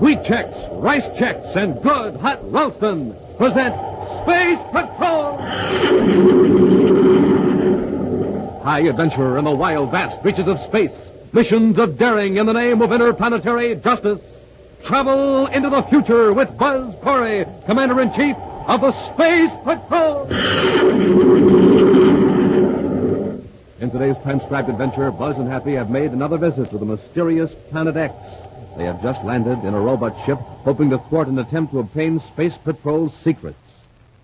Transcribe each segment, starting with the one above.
Wheat Checks, Rice Checks, and good hot Ralston present Space Patrol! High adventure in the wild, vast reaches of space. Missions of daring in the name of interplanetary justice. Travel into the future with Buzz Corey, Commander-in-Chief of the Space Patrol! In today's transcribed adventure, Buzz and Happy have made another visit to the mysterious Planet X. They have just landed in a robot ship, hoping to thwart an attempt to obtain Space Patrol's secrets.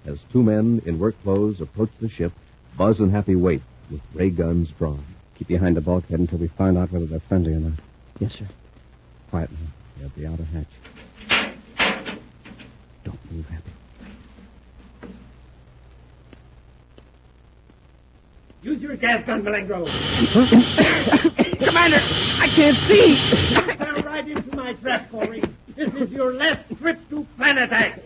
As two men in work clothes approach the ship, Buzz and Happy wait with ray guns drawn. Keep behind the bulkhead until we find out whether they're friendly or not. Yes, sir. Quiet now. They're at the outer hatch. Don't move, Happy. Use your gas gun, Malengro. Commander, I can't see. Fell right into my trap, Corey. This is your last trip to Planet X.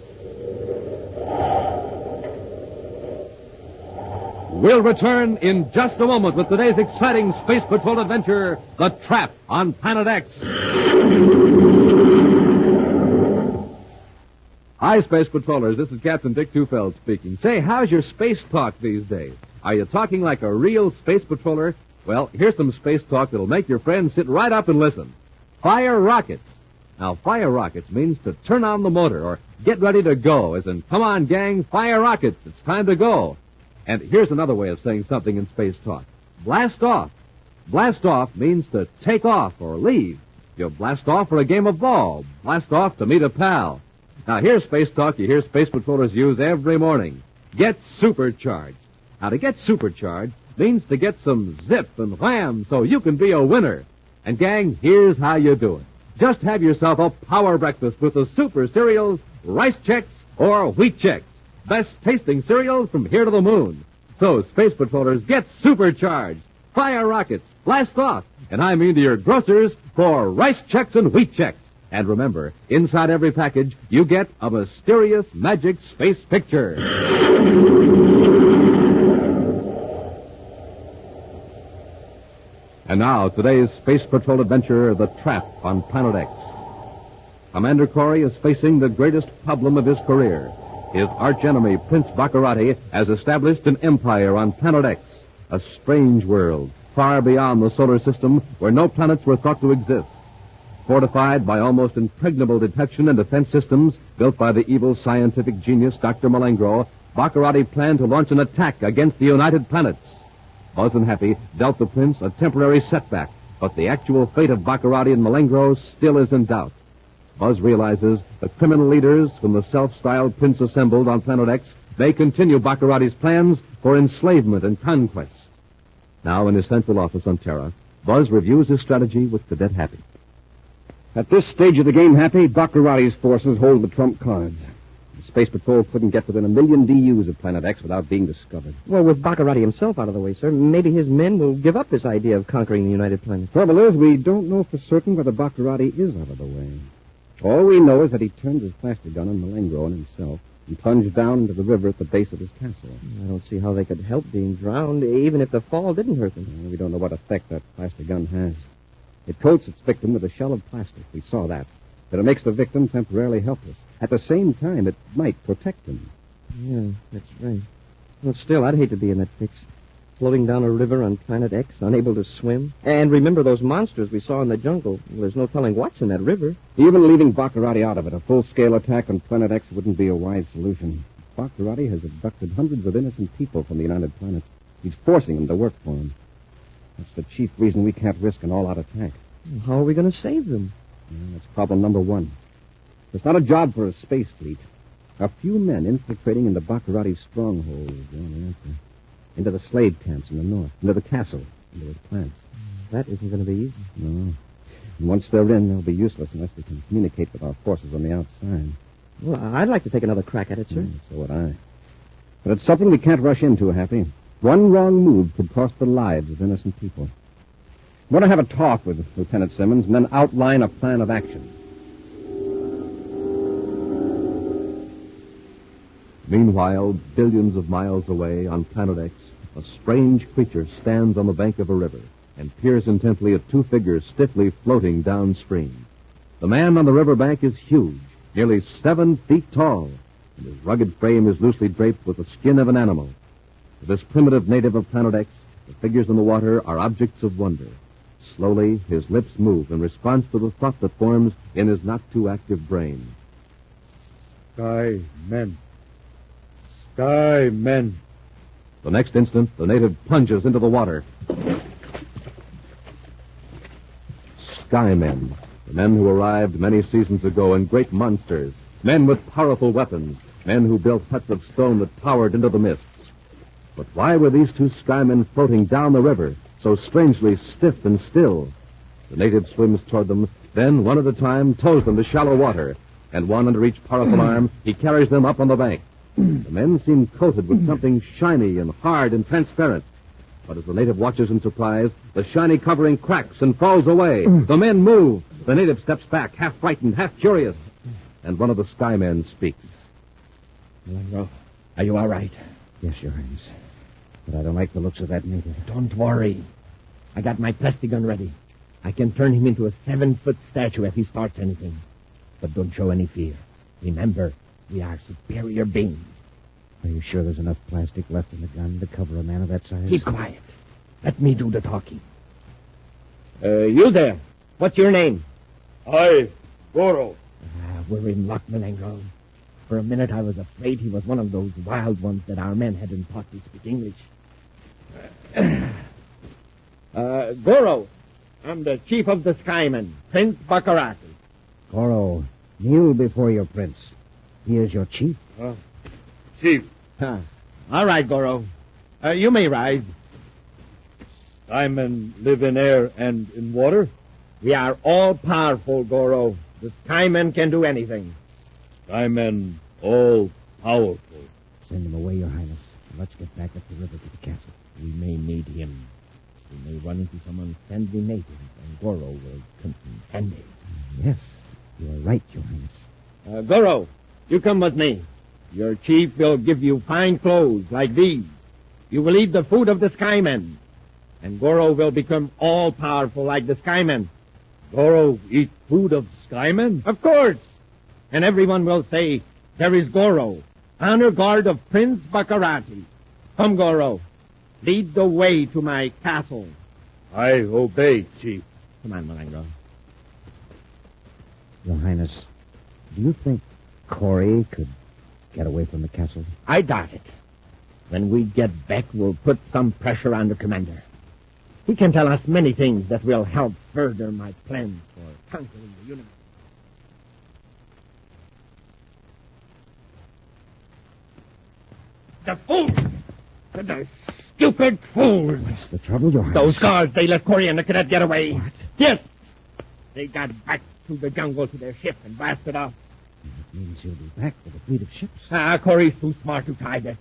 We'll return in just a moment with today's exciting Space Patrol adventure, The Trap on Planet X. Hi, Space Patrollers. This is Captain Dick Tufeld speaking. Say, how's your space talk these days? Are you talking like a real space patroller? Well, here's some space talk that'll make your friends sit right up and listen. Fire rockets. Now, fire rockets means to turn on the motor or get ready to go, as in, come on, gang, fire rockets. It's time to go. And here's another way of saying something in space talk. Blast off. Blast off means to take off or leave. You blast off for a game of ball. Blast off to meet a pal. Now, here's space talk you hear space patrollers use every morning. Get supercharged. Now, to get supercharged means to get some zip and wham so you can be a winner. And, gang, here's how you do it. Just have yourself a power breakfast with the super cereals, Rice Checks, or Wheat Checks. Best tasting cereals from here to the moon. So, Space Patrollers, get supercharged. Fire rockets, blast off, and I mean to your grocers for Rice Checks and Wheat Checks. And remember, inside every package, you get a mysterious magic space picture. And now, today's Space Patrol adventure, The Trap on Planet X. Commander Corey is facing the greatest problem of his career. His archenemy, Prince Baccarati, has established an empire on Planet X, a strange world, far beyond the solar system, where no planets were thought to exist. Fortified by almost impregnable detection and defense systems built by the evil scientific genius Dr. Malengro, Baccarati planned to launch an attack against the United Planets. Buzz and Happy dealt the prince a temporary setback, but the actual fate of Baccarati and Malengro still is in doubt. Buzz realizes the criminal leaders whom the self-styled prince assembled on Planet X may continue Baccarati's plans for enslavement and conquest. Now, in his central office on Terra, Buzz reviews his strategy with Cadet Happy. At this stage of the game, Happy, Baccarati's forces hold the trump cards. The Space Patrol couldn't get within 1 million DUs of Planet X without being discovered. Well, with Baccarati himself out of the way, sir, maybe his men will give up this idea of conquering the United Planets. Trouble is, we don't know for certain whether Baccarati is out of the way. All we know is that he turned his plaster gun on Malengro and himself and plunged down into the river at the base of his castle. I don't see how they could help being drowned, even if the fall didn't hurt them. We don't know what effect that plaster gun has. It coats its victim with a shell of plastic. We saw that. But it makes the victim temporarily helpless. At the same time, it might protect him. Yeah, that's right. Well, still, I'd hate to be in that fix. Floating down a river on Planet X, unable to swim. And remember those monsters we saw in the jungle. Well, there's no telling what's in that river. Even leaving Baccarati out of it, a full-scale attack on Planet X wouldn't be a wise solution. Baccarati has abducted hundreds of innocent people from the United Planets. He's forcing them to work for him. That's the chief reason we can't risk an all-out attack. Well, how are we going to save them? Well, that's problem number one. It's not a job for a space fleet. A few men infiltrating into Baccarati's stronghold is the only answer. Into the slave camps in the north, into the castle, into his plants. That isn't going to be easy. No. And once they're in, they'll be useless unless we can communicate with our forces on the outside. Well, I'd like to take another crack at it, sir. So would I. But it's something we can't rush into, Happy. One wrong move could cost the lives of innocent people. I want to have a talk with Lieutenant Simmons and then outline a plan of action. Meanwhile, billions of miles away on Planet X, a strange creature stands on the bank of a river and peers intently at two figures stiffly floating downstream. The man on the riverbank is huge, nearly 7 feet tall, and his rugged frame is loosely draped with the skin of an animal. To this primitive native of Planet X, the figures in the water are objects of wonder. Slowly, his lips move in response to the thought that forms in his not-too-active brain. Sky men. Sky men. The next instant, the native plunges into the water. Skymen, the men who arrived many seasons ago in great monsters, men with powerful weapons, men who built huts of stone that towered into the mists. But why were these 2 skymen floating down the river, so strangely stiff and still? The native swims toward them, then, one at a time, tows them to shallow water, and one under each powerful arm, he carries them up on the bank. The men seem coated with something shiny and hard and transparent. But as the native watches in surprise, the shiny covering cracks and falls away. The men move. The native steps back, half frightened, half curious. And one of the skymen speaks. Malengo, are you all right? Yes, Your Highness. But I don't like the looks of that native. Don't worry. I got my plastic gun ready. I can turn him into a 7-foot statue if he starts anything. But don't show any fear. Remember, we are superior beings. Are you sure there's enough plastic left in the gun to cover a man of that size? Keep quiet. Let me do the talking. You there. What's your name? I, Goro. We're in luck, Malengo. For a minute I was afraid he was one of those wild ones that our men hadn't taught to speak English. Goro, I'm the chief of the Skymen, Prince Baccarati. Goro, kneel before your prince. He is your chief. Chief. All right, Goro. You may rise. Skymen live in air and in water? We are all powerful, Goro. The Skymen can do anything. Skymen all powerful. Send him away, Your Highness. Let's get back up the river to the castle. We may need him. We may run into some unfriendly natives, and Goro will contend it. Yes, you are right, Your Highness. Goro, you come with me. Your chief will give you fine clothes like these. You will eat the food of the Skymen. And Goro will become all-powerful like the Skymen. Goro eat food of Skymen? Of course. And everyone will say, there is Goro, honor guard of Prince Baccarati. Come, Goro. Lead the way to my castle. I obey, Chief. Come on, Malengo. Your Highness, do you think Corey could get away from the castle? I doubt it. When we get back, we'll put some pressure on the commander. He can tell us many things that will help further my plans for conquering the universe. The fools! The stupid fools! What's the trouble, Your Highness? Those guards, they let Corey and the cadet get away. What? Yes! They got back through the jungle to their ship and blasted off. That means he'll be back with a fleet of ships. Corey's too smart to try that.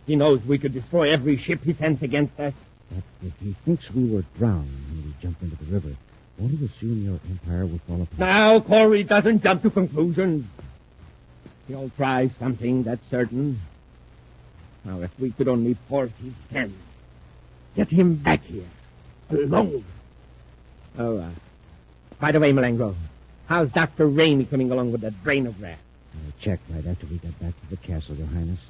He knows we could destroy every ship he sends against us. But if he thinks we were drowned when we jumped into the river, won't he assume your empire will fall apart? Now, Corey doesn't jump to conclusions. He'll try something, that's certain. Now, if we could only force his hand, get him back here, alone. Oh, by the way, Malengo, how's Dr. Rainey coming along with that brainograph? I checked right after we got back to the castle, Your Highness.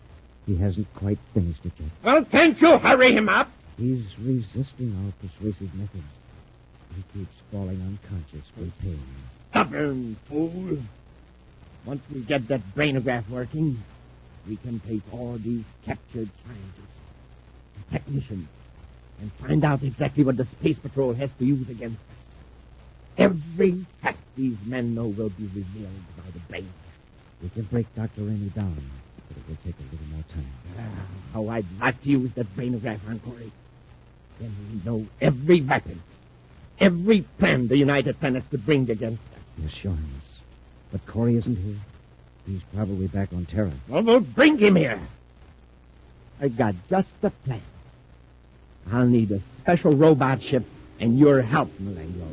He hasn't quite finished it yet. Well, can't you hurry him up? He's resisting our persuasive methods. He keeps falling unconscious with pain. Stubborn fool. Once we get that brainograph working, we can take all these captured scientists and technicians and find out exactly what the Space Patrol has to use against us. Every fact these men know will be revealed by the brain. We can break Dr. Rainey down, but it will take a little more time. How I'd like to use that brainograph on Corey. Then we know every weapon, every plan the United Planets could bring against us. Yes, Your Highness. But Corey isn't here. He's probably back on Terra. Well, we'll bring him here. I got just the plan. I'll need a special robot ship and your help, Malengo.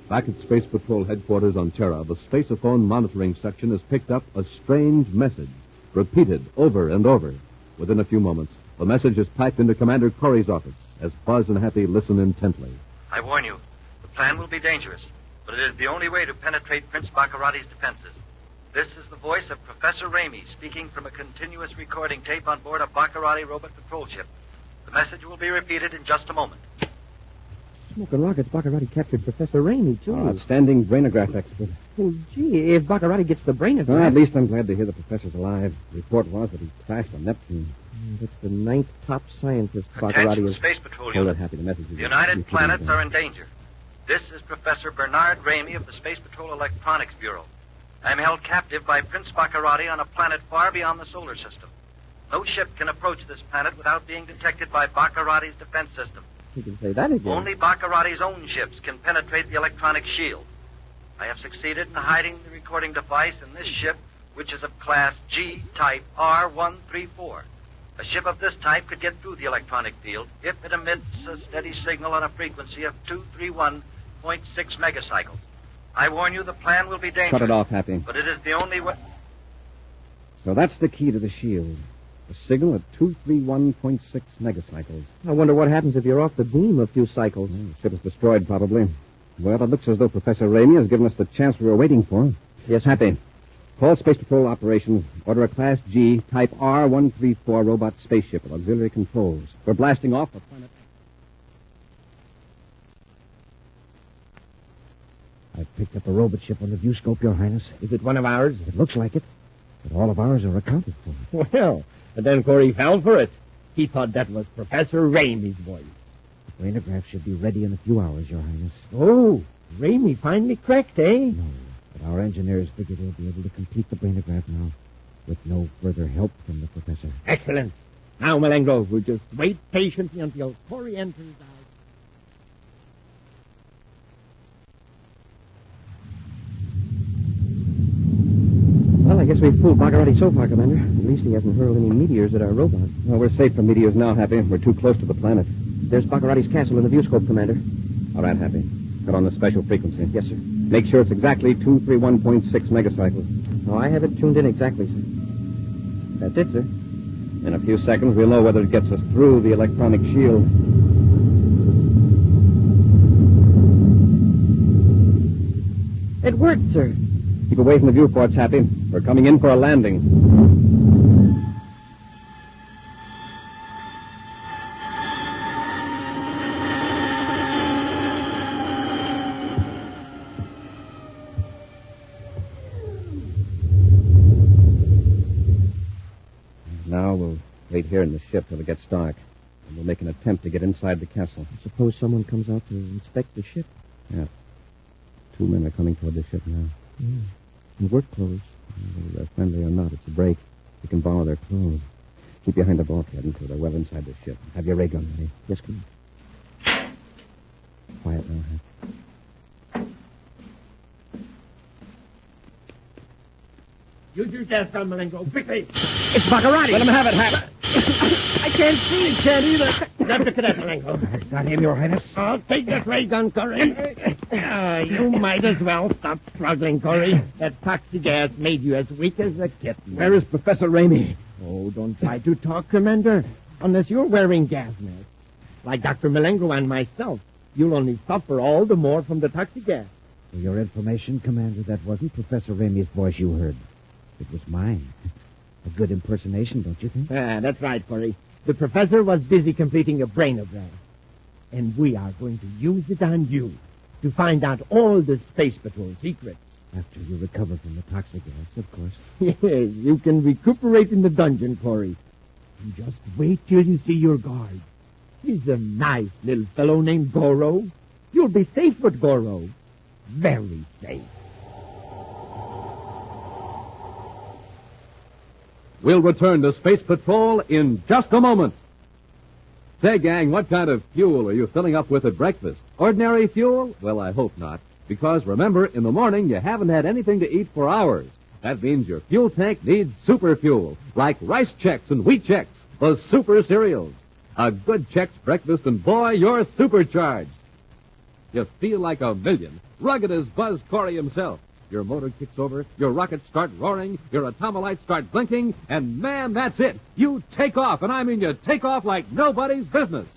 Back at Space Patrol headquarters on Terra, the Spaceophone monitoring section has picked up a strange message, repeated over and over. Within a few moments, the message is piped into Commander Corey's office as Buzz and Happy listen intently. I warn you, plan will be dangerous, but it is the only way to penetrate Prince Baccarati's defenses. This is the voice of Professor Ramey speaking from a continuous recording tape on board a Baccarati robot patrol ship. The message will be repeated in just a moment. Smoke and rockets, Baccarati captured Professor Ramey, too. Outstanding brainograph expert. Well, gee, if Baccarati gets the brainograph... At least I'm glad to hear the professor's alive. The report was that he crashed on Neptune. That's the 9th top scientist Baccarati Attention, is... Space Patrol Hold Unit. it, Happy. The message is... The United Planets are in danger. This is Professor Bernard Ramey of the Space Patrol Electronics Bureau. I am held captive by Prince Baccarati on a planet far beyond the solar system. No ship can approach this planet without being detected by Baccarati's defense system. You can say that again. Only Baccarati's own ships can penetrate the electronic shield. I have succeeded in hiding the recording device in this ship, which is of class G, type R134. A ship of this type could get through the electronic field if it emits a steady signal on a frequency of 231.6 megacycles. I warn you, the plan will be dangerous. Cut it off, Happy. But it is the only way... So that's the key to the shield. A signal at 231.6 megacycles. I wonder what happens if you're off the beam a few cycles. The ship is destroyed, probably. Well, it looks as though Professor Ramey has given us the chance we were waiting for. Yes, Happy. Call Space Patrol Operations. Order a Class G, Type R134 robot spaceship with auxiliary controls. We're blasting off for planet X. I picked up a robot ship on the viewscope, Your Highness. Is it one of ours? It looks like it. But all of ours are accounted for. Well, and then Corey fell for it. He thought that was Professor Ramey's voice. The brainograph should be ready in a few hours, Your Highness. Oh, Ramey finally cracked, eh? No, but our engineers figure they'll be able to complete the brainograph now with no further help from the professor. Excellent. Now, Malengo, we'll just wait patiently until Corey enters our... Well, I guess we've fooled Baccarati so far, Commander. At least he hasn't hurled any meteors at our robot. Well, we're safe from meteors now, Happy. We're too close to the planet. There's Baccarati's castle in the viewscope, Commander. All right, Happy. Cut on the special frequency. Yes, sir. Make sure it's exactly 231.6 megacycles. Oh, I have it tuned in exactly, sir. That's it, sir. In a few seconds, we'll know whether it gets us through the electronic shield. It worked, sir. Keep away from the viewports, Happy. We're coming in for a landing. Now we'll wait here in the ship till it gets dark. And we'll make an attempt to get inside the castle. Suppose someone comes out to inspect the ship. Yeah. 2 men are coming toward the ship now. In work clothes. Whether they're friendly or not, it's a break. We can borrow their clothes. Keep behind the bulkhead until they're well inside the ship. Have your ray gun ready. Yes, Commander. Quiet now, Hank. Use your gas gun, Malengo, quickly. It's Baccarati. Let him have it, Hap. I can't see, can't either. Grab the cadet, Malengo. Got him, Your Highness. I'll take that ray gun, Corey. You might as well stop struggling, Corey. That toxic gas made you as weak as a kitten. Where is Professor Ramey? Oh, don't try to talk, Commander. Unless you're wearing gas masks. Like Dr. Malengo and myself, you'll only suffer all the more from the toxic gas. For your information, Commander, that wasn't Professor Ramey's voice you heard. It was mine. A good impersonation, don't you think? That's right, Corey. The professor was busy completing a brainogram. And we are going to use it on you to find out all the Space Patrol secrets. After you recover from the toxic gas, of course. Yes, you can recuperate in the dungeon, Corey. And just wait till you see your guard. He's a nice little fellow named Goro. You'll be safe with Goro. Very safe. We'll return to Space Patrol in just a moment. Say, gang, what kind of fuel are you filling up with at breakfast? Ordinary fuel? Well, I hope not. Because remember, in the morning, you haven't had anything to eat for hours. That means your fuel tank needs super fuel, like Rice Chex and Wheat Chex, the super cereals. A good Chex breakfast, and boy, you're supercharged. You feel like a million, rugged as Buzz Corey himself. Your motor kicks over, your rockets start roaring, your atomolites start blinking, and man, that's it. You take off, and I mean you take off like nobody's business.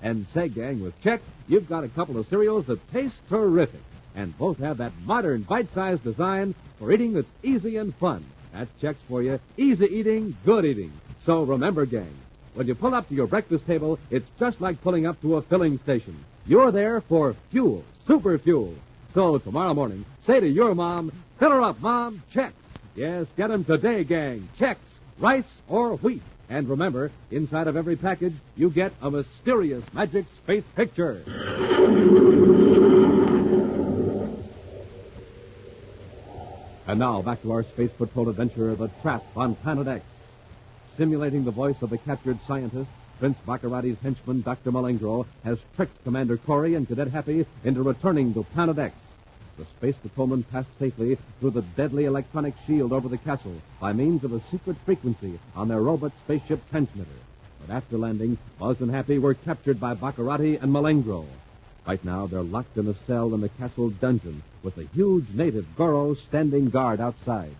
And say, gang, with Chex, you've got a couple of cereals that taste terrific. And both have that modern, bite-sized design for eating that's easy and fun. That's Chex for you. Easy eating, good eating. So remember, gang, when you pull up to your breakfast table, it's just like pulling up to a filling station. You're there for fuel, super fuel. So tomorrow morning, say to your mom, fill her up, Mom, Chex. Yes, get 'em today, gang. Chex, rice or wheat. And remember, inside of every package, you get a mysterious magic space picture. And now, back to our Space Patrol adventure, The Trap on Planet X. Simulating the voice of the captured scientist, Prince Baccarati's henchman, Dr. Malengro, has tricked Commander Corey and Cadet Happy into returning to Planet X. The Space Patrolmen passed safely through the deadly electronic shield over the castle by means of a secret frequency on their robot spaceship transmitter. But after landing, Buzz and Happy were captured by Baccarati and Malengro. Right now, they're locked in a cell in the castle dungeon with a huge native Goro standing guard outside.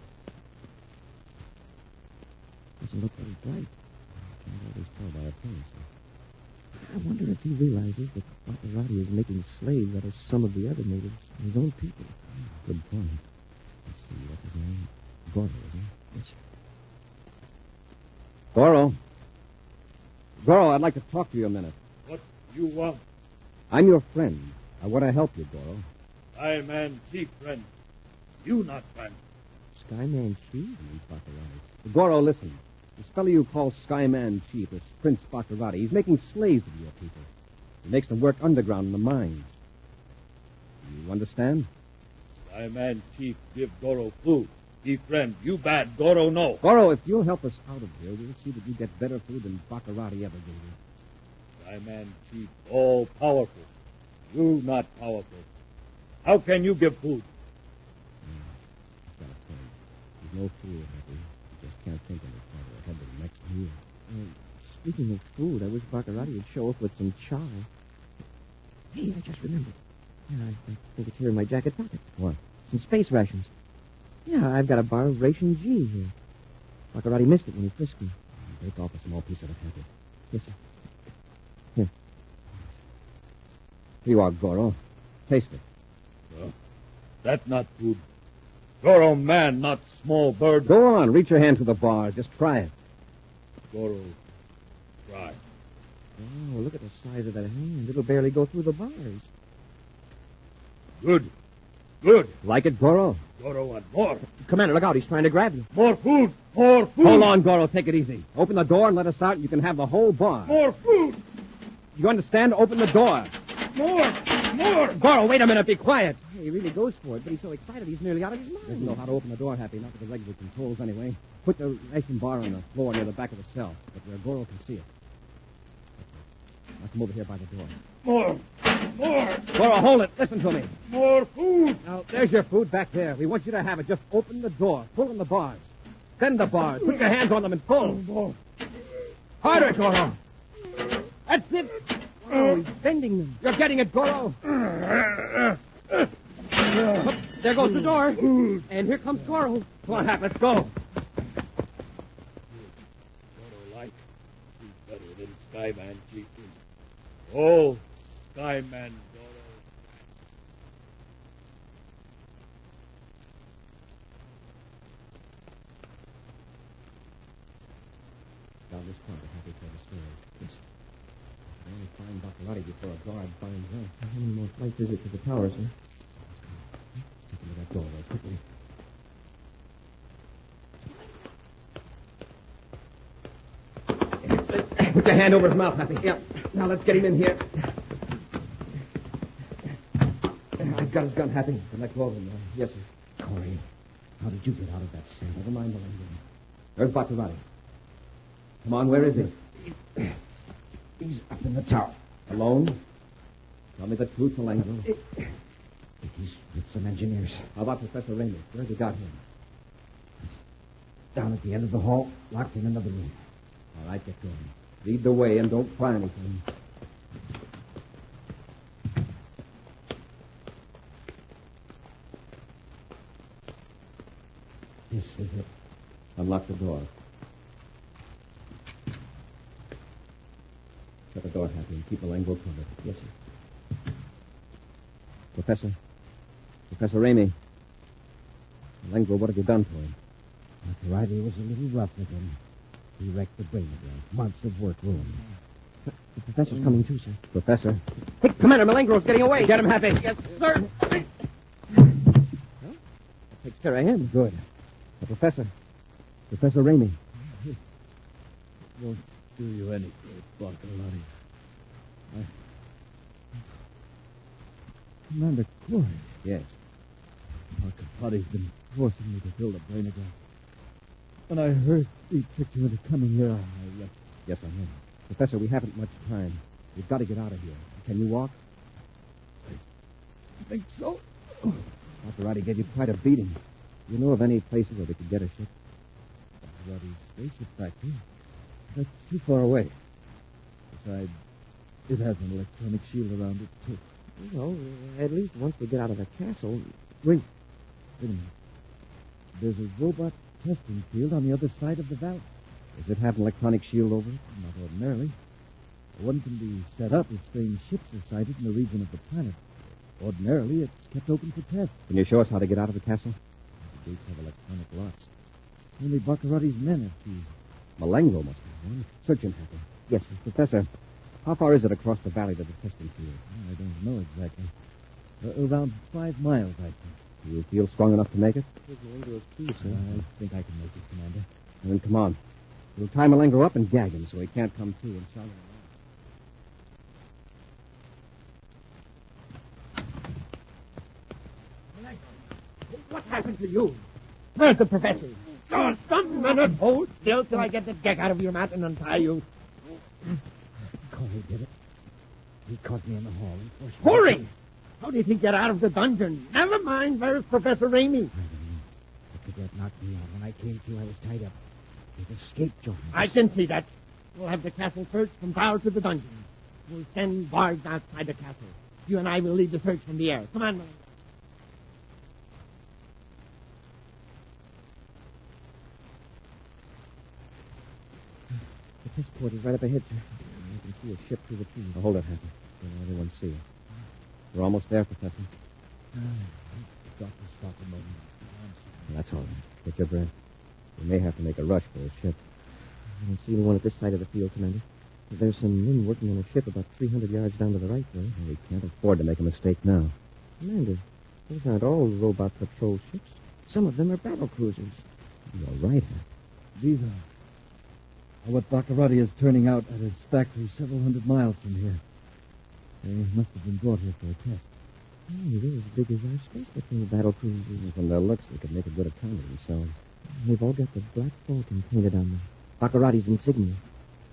Doesn't look very bright. I can't always tell by appearance. I wonder if he realizes that Baccarati is making slaves out of some of the other natives, his own people. Good point. Let's see, what's his name? Goro, isn't it? Yes, sir. Goro. Goro, I'd like to talk to you a minute. What you want? I'm your friend. I want to help you, Goro. Skyman Chief, friend. You not friend. Skyman Chief? Baccarati. Goro, listen. This fellow you call Skyman Chief is Prince Baccarati. He's making slaves of your people. He makes them work underground in the mines. You understand? Skyman Chief give Goro food. He friend. You bad. Goro no. Goro, if you'll help us out of here, we'll see that you get better food than Baccarati ever gave you. Skyman Chief all powerful. You not powerful. How can you give food? I've got a point. He's no fool, Happy. He just can't think any farther ahead than the next meal. Speaking of food, I wish Baccarati would show up with some chow. Hey, I just remembered. Yeah, I think it's here in my jacket pocket. What? Some space rations. Yeah, I've got a bar of Ration G here. Baccarati missed it when he frisked me. Break off a small piece of it, Happy. Yes, sir. Here. Here you are, Goro. Taste it. That not food. Goro man, not small bird. Go on, reach your hand to the bar. Just try it. Goro, try. Oh, look at the size of that hand. It'll barely go through the bars. Good. Good. Like it, Goro? Goro want more. Commander, look out. He's trying to grab you. More food. More food. Hold on, Goro. Take it easy. Open the door and let us out, and you can have the whole bar. More food. You understand? Open the door. More. More. Goro, wait a minute. Be quiet. He really goes for it, but he's so excited he's nearly out of his mind. Doesn't know how to open the door, Happy. Not with the regular controls, anyway. Put the ration bar on the floor near the back of the cell, but where Goro can see it. Now come over here by the door. More. More. Goro, hold it. Listen to me. More food. Now, there's your food back there. We want you to have it. Just open the door. Pull on the bars. Bend the bars. Put your hands on them and pull. More. Harder, Goro. That's it. Oh, he's bending them. You're getting it, Goro. There goes the door. And here comes Goro. Come on, Hap, let's go. Goro like. He's better than Skyman Chief. Oh, Skyman Goro. Down this corridor, Happy, toward the stairs. Yes. I only find Baccarati before a guard finds her. How many more flights is it to the tower, sir? Step into that doorway quickly. Put your hand over his mouth, Happy. Yeah. Now let's get him in here. I've got his gun, Happy. Let go of him. Yes, sir. Corey, how did you get out of that cell? Never mind the landing. Where's Baccarati? Come on, where is he? He's up in the tower. Alone? Tell me the truth, Malengro. He's with some engineers. How about Professor Raymond? Where's he got him? Down at the end of the hall, locked in another room. All right, get going. Lead the way and don't try anything. This is it. Unlock the door. Shut the door, Happy. and keep Malengo covered. Yes, sir. Professor Ramey. Malengo, what have you done to him? Riley was a little rough with him. He wrecked the brainograph. Months of work ruined. The professor's coming too, sir. Professor? Hey, Commander, Malengro's getting away. Get him, Happy. Yes, sir. Well, that takes care of him. Good. Professor Ramey. Won't do you any good, Bartolomé. Commander Corey. Yes. Our Capati's been forcing me to fill the brainograph. When I heard he tricked you into coming here, I left. Yes, I know. Professor, we haven't much time. We've got to get out of here. Can you walk? I think so. Maserati gave you quite a beating. Do you know of any places where we could get a ship? Maserati's spaceship factory. That's too far away. Besides, it has an electronic shield around it, too. Well, at least once we get out of the castle. Wait a minute. There's a robot testing field on the other side of the valley. Does it have an electronic shield over it? Not ordinarily. One can be set up if strange ships are sighted in the region of the planet. Ordinarily, it's kept open for tests. Can you show us how to get out of the castle? The gates have electronic locks. Only Baccarotti's men have keys. Malengo must have one. Search him, Happy. Yes, sir. Professor, how far is it across the valley to the testing field? I don't know exactly. Around 5 miles, I think. Do you feel strong enough to make it? Malengo's key, sir. I think I can make it, Commander. Then come on. We'll tie Malengo up and gag him so he can't come to and sound alarm. What happened to you? Where's the professor? Oh, some minute. Hold still till I get the gag out of your mouth and untie you. Corey did it. He caught me in the hall and forced me. Corey! How do you think you get out of the dungeon? Never mind. Where's Professor Ramey? I don't know. The cadet knocked me out. When I came to, I was tied up. He'd escaped, John. I can see that. We'll have the castle searched from tower to the dungeon. We'll send guards outside the castle. You and I will lead the search from the air. Come on, man. The test port is right up ahead, sir. I can see a ship through the trees. Hold it, Happy. Don't let anyone see it. We're almost there, Professor. Got to stop a moment. That's all right. Get your breath. We may have to make a rush for a ship. I don't see anyone at this side of the field, Commander. There's some men working on a ship about 300 yards down to the right there. Well, we can't afford to make a mistake now. Commander, those aren't all robot patrol ships. Some of them are battle cruisers. You're right, Happy. These are what Baccarotti is turning out at his factory several hundred miles from here. They must have been brought here for a test. Oh, they're as big as our space patrol battle cruisers. From their looks, they could make a good account of themselves. They've all got the Black Falcon painted on them. Baccarotti's insignia.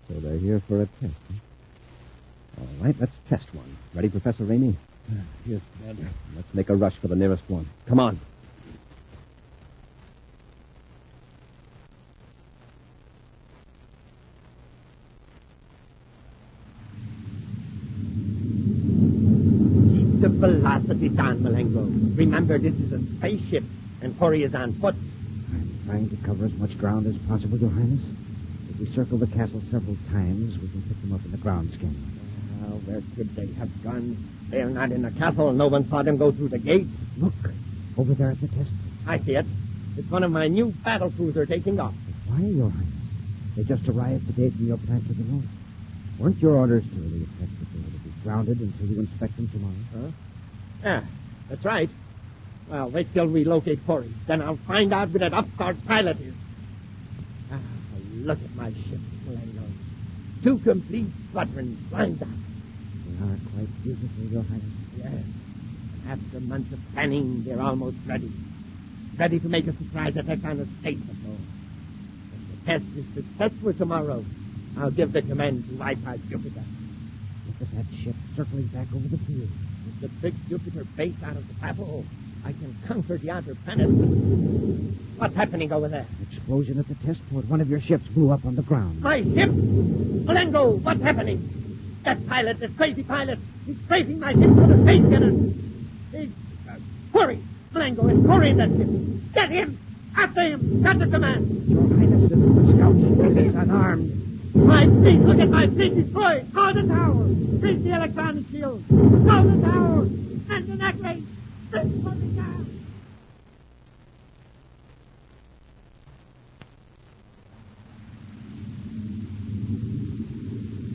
So they're here for a test, huh? All right, let's test one. Ready, Professor Ramey? Yes, Commander. Let's make a rush for the nearest one. Come on. Keep the velocity down, Malengo. Remember, this is a spaceship, and Corey is on foot. I'm trying to cover as much ground as possible, Your Highness. If we circle the castle several times, we can pick them up in the ground skin. Well, where could they have gone? They're not in the castle. No one saw them go through the gate. Look, over there at the test. I see it. It's one of my new battle cruisers taking off. But why, Your Highness? They just arrived today from your plant to the north. Weren't your orders to the effect that they were to be grounded until you inspect them tomorrow? Huh? Yeah, that's right. Well, wait till we locate Corey. Then I'll find out where that upstart pilot is. Ah, look at my ship, Malengo. 2 complete squadrons lined up. They are quite beautiful, Your Highness. Yes. After months of planning, they're almost ready. Ready to make a surprise attack on the State Patrol. If the test is successful tomorrow, I'll give the command to Whiteheart Jupiter. Look at that ship circling back over the field. With the big Jupiter base out of the battle, I can conquer the outer planets. What's happening over there? Explosion at the test port. One of your ships blew up on the ground. My ship! Malengo, what's happening? That pilot, that crazy pilot, he's strafing my ship for the space gunners. Corey! Malengo, it's Corey in that ship. Get him! After him! Got the command! Your Highness, this is the scout ship. He's unarmed. My feet! Look at my feet destroyed! Throw the tower! Freeze the electronic shield! Throw the tower! And the necklace! Freeze for the gas!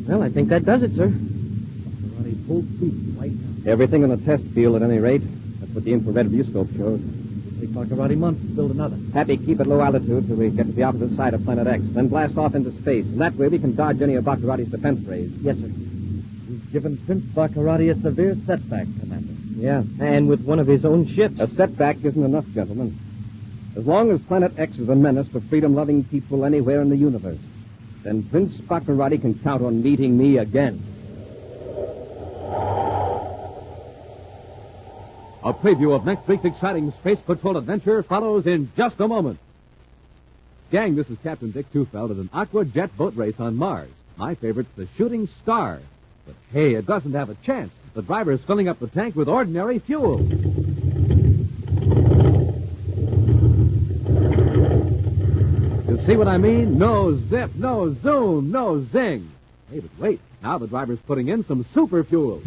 Well, I think that does it, sir. Roddy, full speed right now. Everything in the test field at any rate. That's what the infrared viewscope shows. It'll take Baccarati months to build another. Happy, keep at low altitude till we get to the opposite side of Planet X. Then blast off into space. And that way we can dodge any of Baccarati's defense rays. Yes, sir. You've given Prince Baccarati a severe setback, Commander. Yeah. And with one of his own ships. A setback isn't enough, gentlemen. As long as Planet X is a menace to freedom-loving people anywhere in the universe, then Prince Baccarati can count on meeting me again. A preview of next week's exciting Space Patrol adventure follows in just a moment. Gang, this is Captain Dick Tufeld at an Aqua Jet boat race on Mars. My favorite's the Shooting Star. But hey, it doesn't have a chance. The driver is filling up the tank with ordinary fuel. You see what I mean? No zip, no zoom, no zing. Hey, but wait. Now the driver's putting in some super fuel.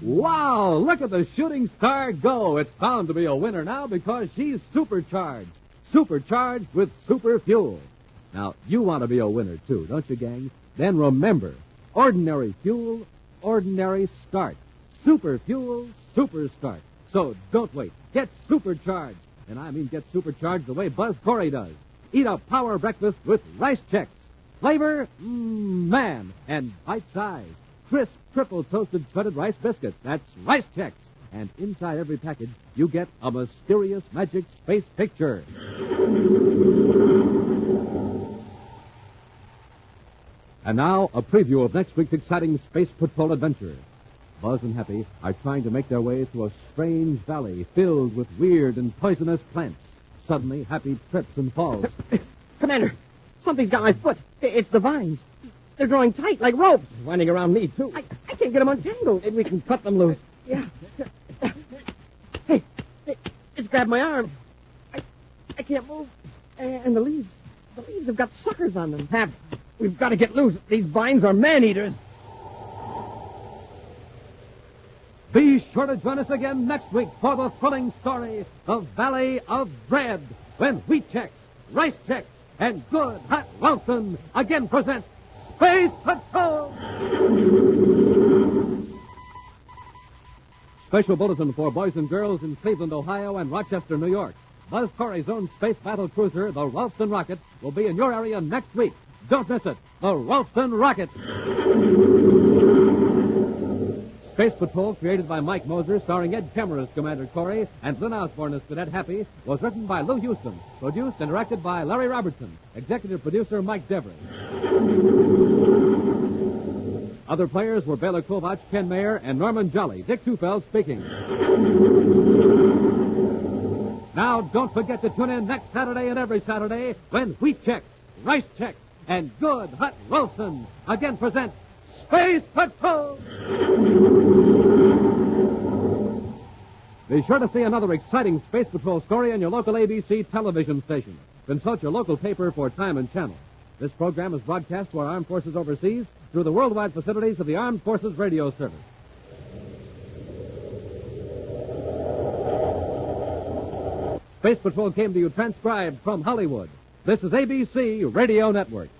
Wow, look at the Shooting Star go. It's bound to be a winner now because she's supercharged. Supercharged with super fuel. Now, you want to be a winner, too, don't you, gang? Then remember, ordinary fuel, ordinary start. Super fuel, super start. So don't wait. Get supercharged. And I mean get supercharged the way Buzz Corey does. Eat a power breakfast with Rice Chex. Flavor, man, and bite size. Crisp, triple toasted shredded rice biscuits. That's Rice Chex. And inside every package, you get a mysterious magic space picture. And now, a preview of next week's exciting Space Patrol adventure. Buzz and Happy are trying to make their way through a strange valley filled with weird and poisonous plants. Suddenly, Happy trips and falls. Commander, something's got my foot. It's the vines. They're drawing tight like ropes. Winding around me, too. I can't get them untangled. Maybe we can cut them loose. Yeah. Hey, it's grabbed my arm. I can't move. And the leaves have got suckers on them. Hap, we've got to get loose. These vines are man-eaters. Be sure to join us again next week for the thrilling story of Valley of Dread, when Wheat Chex, Rice Chex, and Good Hot Ralston again present Space Patrol! Special bulletin for boys and girls in Cleveland, Ohio, and Rochester, New York. Buzz Corey's own space battle cruiser, the Ralston Rocket, will be in your area next week. Don't miss it. The Ralston Rocket. Space Patrol, created by Mike Moser, starring Ed Kemmer as Commander Corey and Lynn Osborne as Cadet Happy, was written by Lou Houston, produced and directed by Larry Robertson, executive producer Mike Devery. Other players were Baylor Kovach, Ken Mayer, and Norman Jolly. Dick Tufeld speaking. Now, don't forget to tune in next Saturday and every Saturday when Wheat Chex, Rice Chex, and Good Hot Ralston again present Space Patrol! Be sure to see another exciting Space Patrol story on your local ABC television station. Consult your local paper for time and channel. This program is broadcast to our armed forces overseas through the worldwide facilities of the Armed Forces Radio Service. Space Patrol came to you transcribed from Hollywood. This is ABC Radio Network.